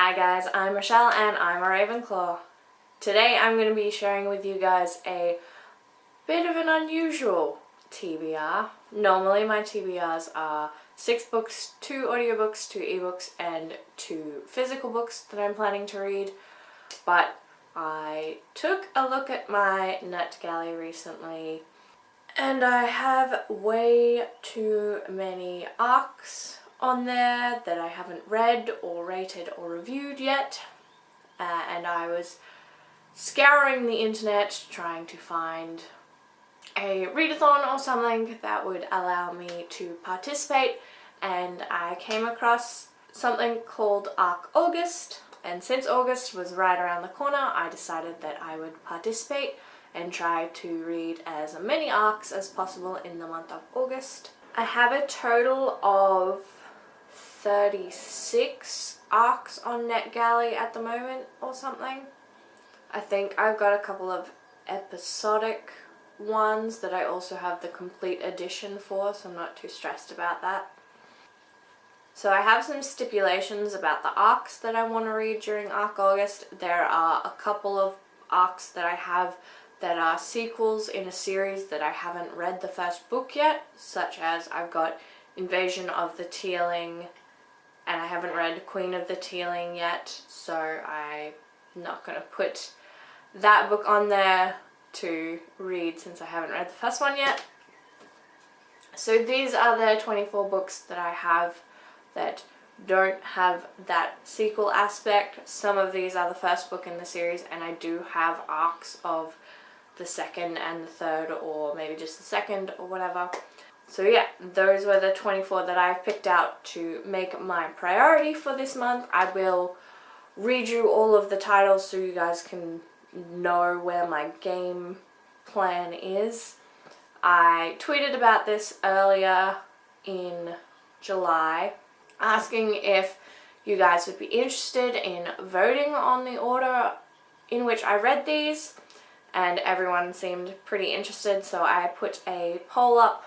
Hi guys, I'm Rochelle and I'm a Ravenclaw. Today I'm going to be sharing with you guys a bit of an unusual TBR. Normally my TBRs are 6 books, 2 audiobooks, 2 ebooks and 2 physical books that I'm planning to read. But I took a look at my NetGalley recently and I have way too many arcs on there that I haven't read or rated or reviewed yet, and I was scouring the internet trying to find a readathon or something that would allow me to participate, and I came across something called Arc August, and since August was right around the corner I decided that I would participate and try to read as many arcs as possible in the month of August. I have a total of 36 arcs on NetGalley at the moment or something. I think I've got a couple of episodic ones that I also have the complete edition for, so I'm not too stressed about that. So I have some stipulations about the arcs that I want to read during Arc August. There are a couple of arcs that I have that are sequels in a series that I haven't read the first book yet, such as I've got Invasion of the Tealing, and I haven't read Queen of the Tealing yet, so I'm not going to put that book on there to read since I haven't read the first one yet. So these are the 24 books that I have that don't have that sequel aspect. Some of these are the first book in the series, and I do have arcs of the second and the third, or maybe just the second or whatever. So yeah, those were the 24 that I've picked out to make my priority for this month. I will read you all of the titles so you guys can know where my game plan is. I tweeted about this earlier in July, asking if you guys would be interested in voting on the order in which I read these, and everyone seemed pretty interested, so I put a poll up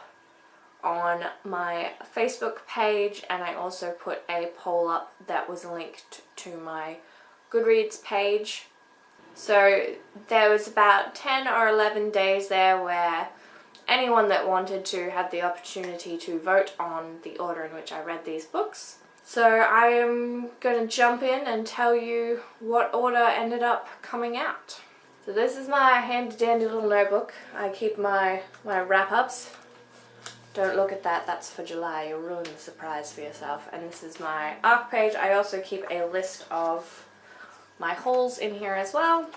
on my Facebook page, and I also put a poll up that was linked to my Goodreads page. So there was about 10 or 11 days there where anyone that wanted to had the opportunity to vote on the order in which I read these books. So I am going to jump in and tell you what order ended up coming out. So this is my handy dandy little notebook. I keep my wrap-ups. Don't look at that, that's for July, you'll ruin the surprise for yourself. And this is my arc page. I also keep a list of my hauls in here as well,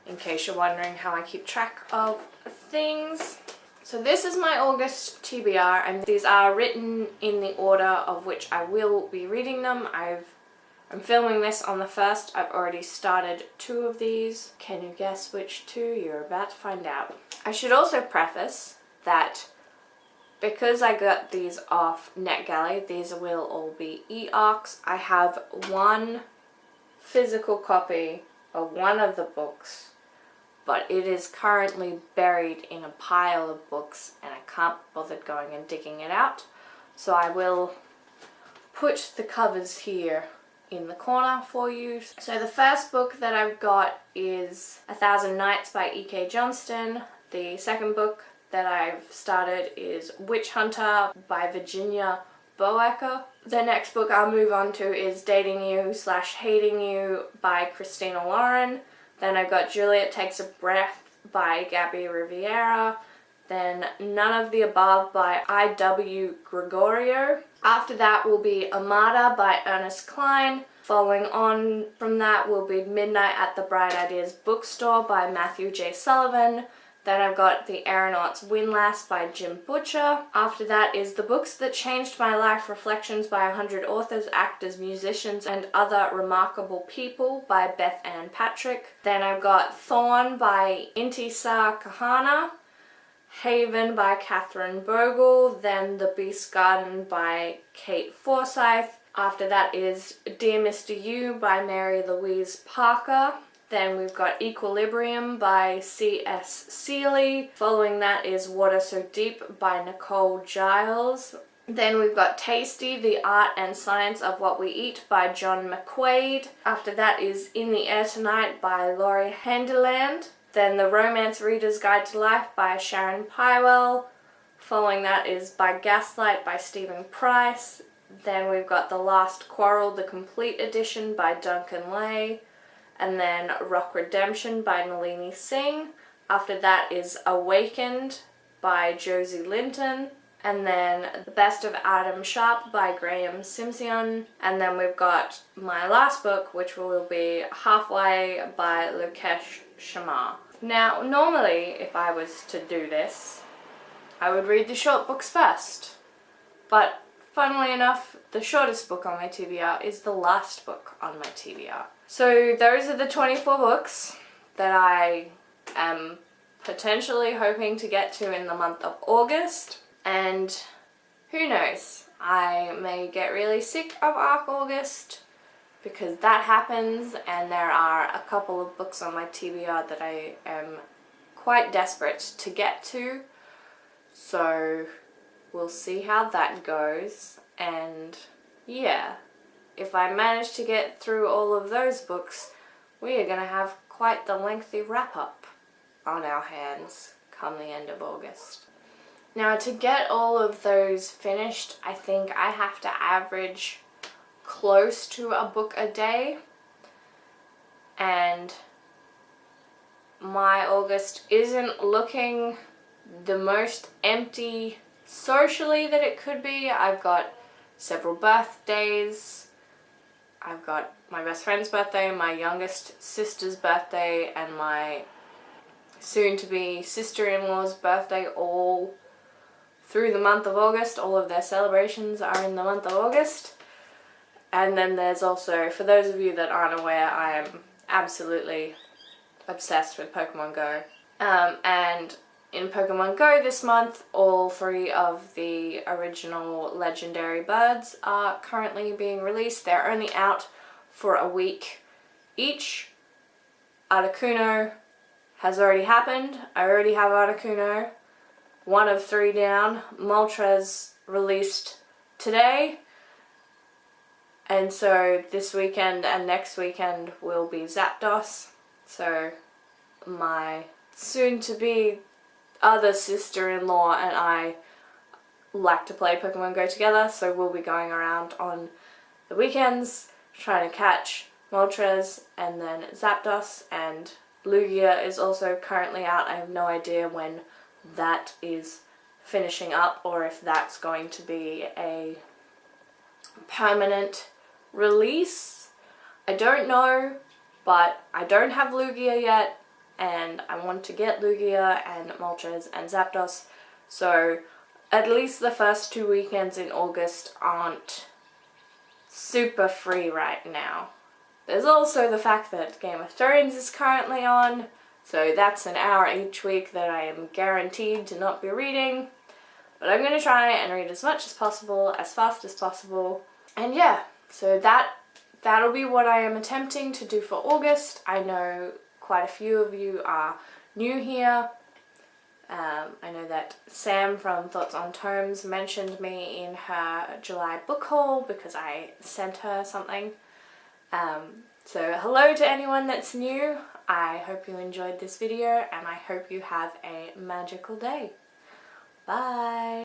in case you're wondering how I keep track of things. So this is my August TBR, and these are written in the order of which I will be reading them. I'm filming this on the 1st. I've already started 2 of these. Can you guess which 2? You're about to find out. I should also preface that because I got these off NetGalley, these will all be e-arcs. I have one physical copy of one of the books, but it is currently buried in a pile of books and I can't bother going and digging it out. So I will put the covers here in the corner for you. So the first book that I've got is 1,000 Nights by E.K. Johnston. The second book that I've started is Witch Hunter by Virginia Boecker. The next book I'll move on to is Dating You / Hating You by Christina Lauren. Then I've got Juliet Takes a Breath by Gabby Rivera. Then None of the Above by I.W. Gregorio. After that will be Armada by Ernest Cline. Following on from that will be Midnight at the Bright Ideas Bookstore by Matthew J. Sullivan. Then I've got The Aeronaut's Windlass by Jim Butcher. After that is The Books That Changed My Life, Reflections by 100 Authors, Actors, Musicians, and Other Remarkable People by Beth Ann Patrick. Then I've got Thorn by Intisar Kahana, Haven by Catherine Bogle, then The Beast Garden by Kate Forsyth. After that is Dear Mr. You by Mary Louise Parker. Then we've got Equilibrium by C.S. Seeley. Following that is Water So Deep by Nicole Giles. Then we've got Tasty, The Art and Science of What We Eat by John McQuaid. After that is In the Air Tonight by Laurie Handeland. Then The Romance Reader's Guide to Life by Sharon Pywell. Following that is By Gaslight by Stephen Price. Then we've got The Last Quarrel, the Complete Edition by Duncan Lay. And then Rock Redemption by Nalini Singh. After that is Awakened by Josie Linton. And then The Best of Adam Sharp by Graham Simpson. And then we've got my last book, which will be Halfway by Lokesh Sharma. Now, normally, if I was to do this, I would read the short books first. But, funnily enough, the shortest book on my TBR is the last book on my TBR. So, those are the 24 books that I am potentially hoping to get to in the month of August. And who knows, I may get really sick of ARC August because that happens, and there are a couple of books on my TBR that I am quite desperate to get to. So we'll see how that goes, and yeah, if I manage to get through all of those books, we are going to have quite the lengthy wrap-up on our hands come the end of August. Now, to get all of those finished, I think I have to average close to a book a day, and my August isn't looking the most empty socially that it could be. I've got several birthdays. I've got my best friend's birthday, my youngest sister's birthday, and my soon-to-be sister-in-law's birthday all through the month of August. All of their celebrations are in the month of August. And then there's also, for those of you that aren't aware, I am absolutely obsessed with Pokemon Go. And in Pokemon Go this month, all 3 of the original legendary birds are currently being released. They're only out for a week each. Articuno has already happened. I already have Articuno. 1 of 3 down. Moltres released today. And so this weekend and next weekend will be Zapdos. So my soon-to-be other sister-in-law and I like to play Pokemon Go together, so we'll be going around on the weekends trying to catch Moltres and then Zapdos, and Lugia is also currently out. I have no idea when that is finishing up or if that's going to be a permanent release. I don't know, but I don't have Lugia yet, and I want to get Lugia and Moltres and Zapdos, so at least the first 2 weekends in August aren't super free right now. There's also the fact that Game of Thrones is currently on, so that's an hour each week that I am guaranteed to not be reading. But I'm going to try and read as much as possible, as fast as possible. And yeah, so that'll be what I am attempting to do for August. I know quite a few of you are new here. I know that Sam from Thoughts on Tomes mentioned me in her July book haul because I sent her something. So hello to anyone that's new. I hope you enjoyed this video, and I hope you have a magical day. Bye!